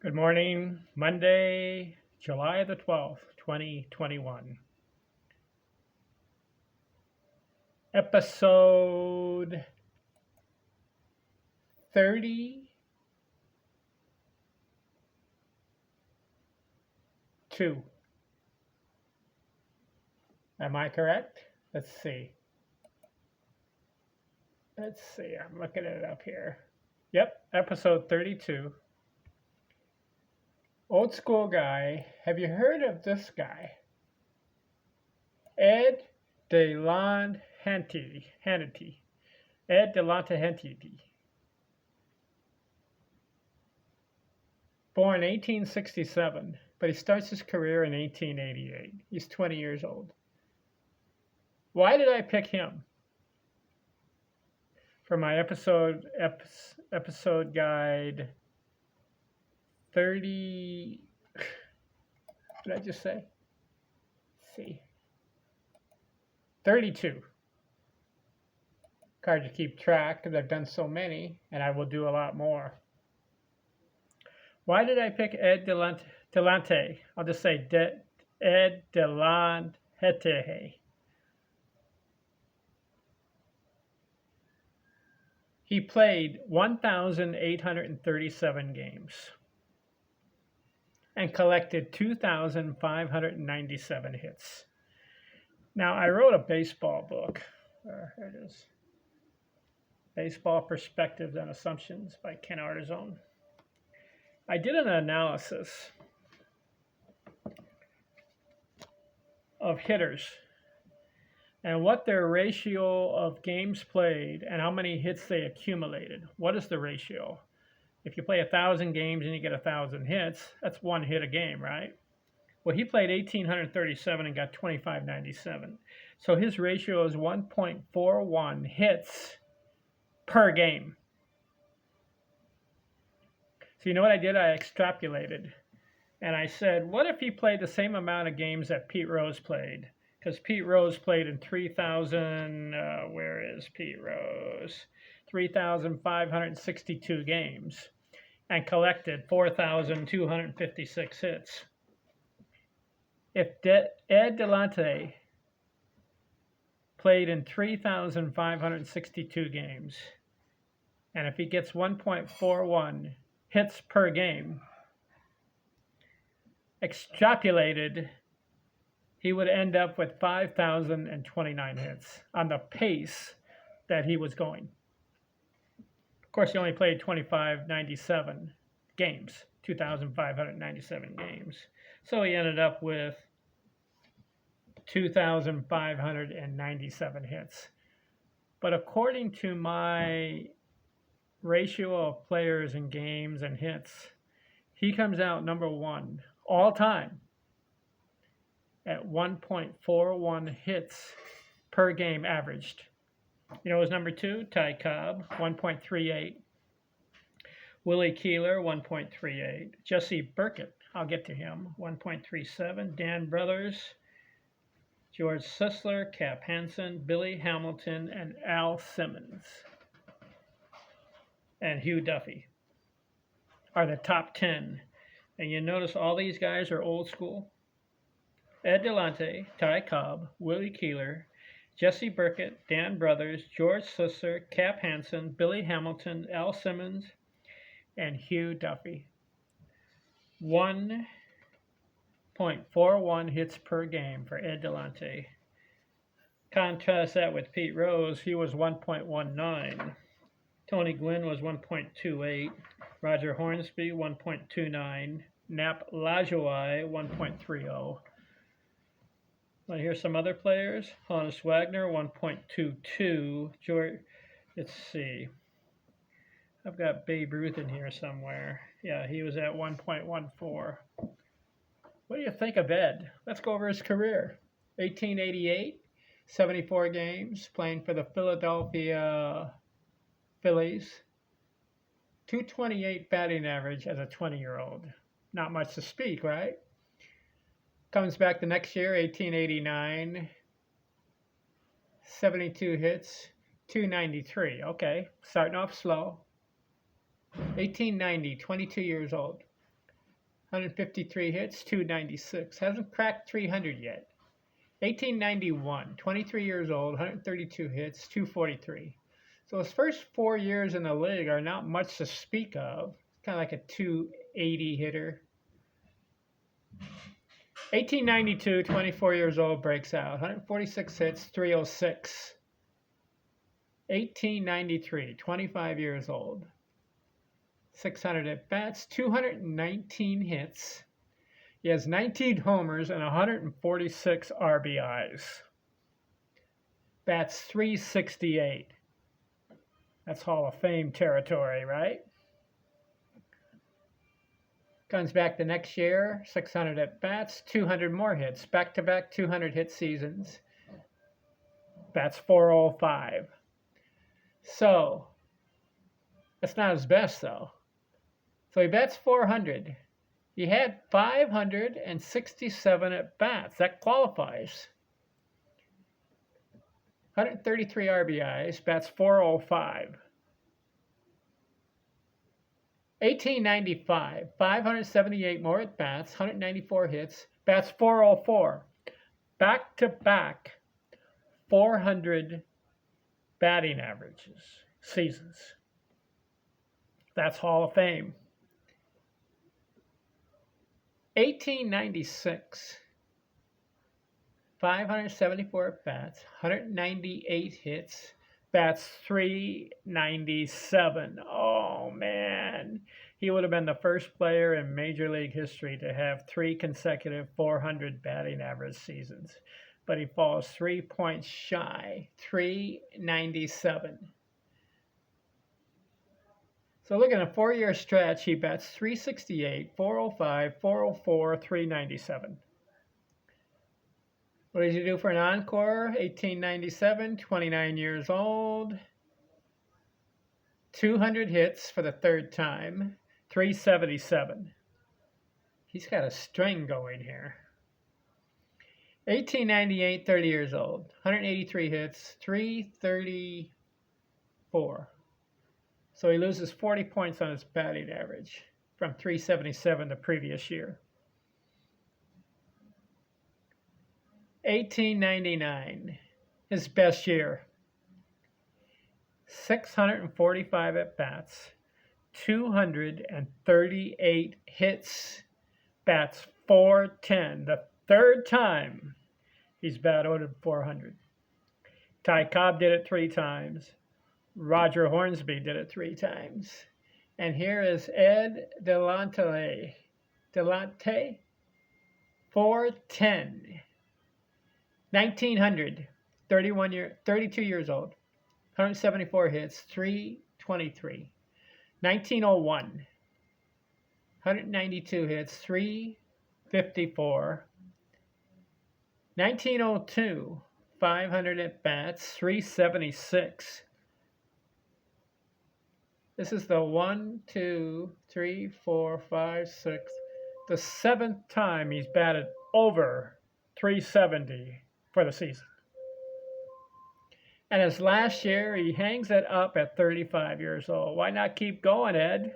Good morning, Monday, July the 12th, 2021. Episode 32. Am I correct? Let's see. I'm looking it up here. Yep, episode 32. Old school guy. Have you heard of this guy? Ed Delahanty. Ed Delahanty. Born 1867, but he starts his career in 1888. He's 20 years old. Why did I pick him for my episode guide 30? What did I just say? Let's see, 32. Hard to keep track because I've done so many, and I will do a lot more. Why did I pick Ed Delahanty? I'll just say Ed Delahanty. He played 1,837 games and collected 2,597 hits. Now, I wrote a baseball book. Here it is. Baseball Perspectives and Assumptions by Ken Artizone. I did an analysis of hitters and what their ratio of games played and how many hits they accumulated. What is the ratio? If you play 1,000 games and you get 1,000 hits, that's one hit a game, right? Well, he played 1,837 and got 2,597. So his ratio is 1.41 hits per game. So you know what I did? I extrapolated. And I said, what if he played the same amount of games that Pete Rose played? Because Pete Rose played in 3,000, where is Pete Rose? 3,562 games and collected 4,256 hits. If Ed Delahanty played in 3,562 games, and if he gets 1.41 hits per game, extrapolated, he would end up with 5,029 hits on the pace that he was going. Of course, he only played 2,597 games, 2,597 games. So he ended up with 2,597 hits. But according to my ratio of players and games and hits, he comes out number one all time at 1.41 hits per game averaged. You know, his number two, Ty Cobb, 1.38. Willie Keeler, 1.38. Jesse Burkett, I'll get to him, 1.37. Dan Brothers, George Sisler, Cap Hansen, Billy Hamilton, and Al Simmons, and Hugh Duffy are the top 10. And you notice all these guys are old school. Ed Delahanty, Ty Cobb, Willie Keeler, Jesse Burkett, Dan Brothers, George Sisler, Cap Hansen, Billy Hamilton, Al Simmons, and Hugh Duffy. 1.41 hits per game for Ed Delahanty. Contrast that with Pete Rose. He was 1.19. Tony Gwynn was 1.28. Roger Hornsby, 1.29. Nap Lajoie, 1.30. Want to hear some other players? Honus Wagner, 1.22. George, let's see. I've got Babe Ruth in here somewhere. Yeah, he was at 1.14. What do you think of Ed? Let's go over his career. 1888, 74 games, playing for the Philadelphia Phillies. 228 batting average as a 20-year-old. Not much to speak, right? Comes back the next year, 1889. 72 hits, 293. Okay, starting off slow. 1890, 22 years old. 153 hits, 296. Hasn't cracked 300 yet. 1891, 23 years old, 132 hits, 243. So his first 4 years in the league are not much to speak of. Kind of like a 280 hitter. 1892, 24 years old, breaks out. 146 hits, 306. 1893, 25 years old. 600 at bats, 219 hits. He has 19 homers and 146 RBIs. Bats 368. That's Hall of Fame territory, right? Comes back the next year, 600 at bats, 200 more hits, back-to-back 200 hit seasons. Bats 405. So, that's not his best though. So he bats 400. He had 567 at bats. That qualifies. 133 RBIs, bats 405. 1895, 578 more at bats, 194 hits, bats 404. Back-to-back 400 batting averages, seasons. That's Hall of Fame. 1896, 574 at bats, 198 hits, bats 397. Oh, man. He would have been the first player in Major League history to have 3 consecutive 400 batting average seasons. But he falls 3 points shy, 397. So look at a 4-year stretch, he bats 368, 405, 404, 397. What did he do for an encore? 1897, 29 years old. 200 hits for the 3rd time, 377. He's got a string going here. 1898, 30 years old, 183 hits, 334. So he loses 40 points on his batting average from 377 the previous year. 1899, his best year. 645 at bats, 238 hits, bats 410. The 3rd time he's batted 400. Ty Cobb did it 3 times. Roger Hornsby did it 3 times. And here is Ed Delahanty. 410. 1900, 32 years old, 174 hits, 323. 1901, 192 hits, 354. 1902, 500 at bats, 376. This is the 1, 2, 3, 4, 5, 6, the 7th time he's batted over 370 for the season. And his last year, he hangs it up at 35 years old. Why not keep going, Ed?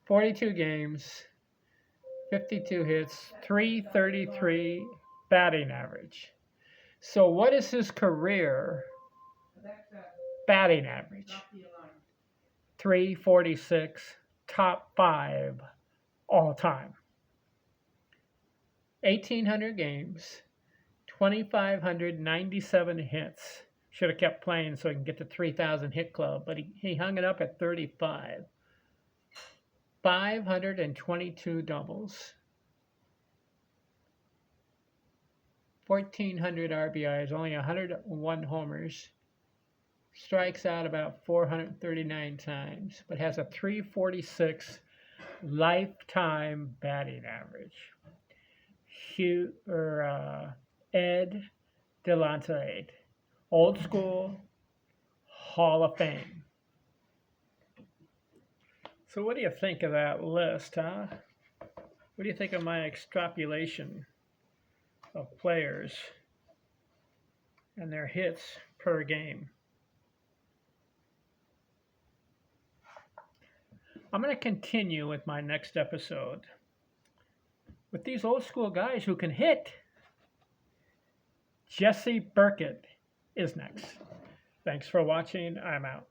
42 games, 52 hits, 333 batting average. So what is his career batting average? 346, top 5 all time. 1,800 games, 2,597 hits. Should have kept playing so he can get to 3,000 hit club, but he hung it up at 35. 522 doubles. 1,400 RBIs, only 101 homers. Strikes out about 439 times, but has a 346 lifetime batting average. Ed Delahanty, old school, Hall of Fame. So what do you think of that list, huh? What do you think of my extrapolation of players and their hits per game? I'm going to continue with my next episode with these old school guys who can hit. Jesse Burkett is next. Thanks for watching. I'm out.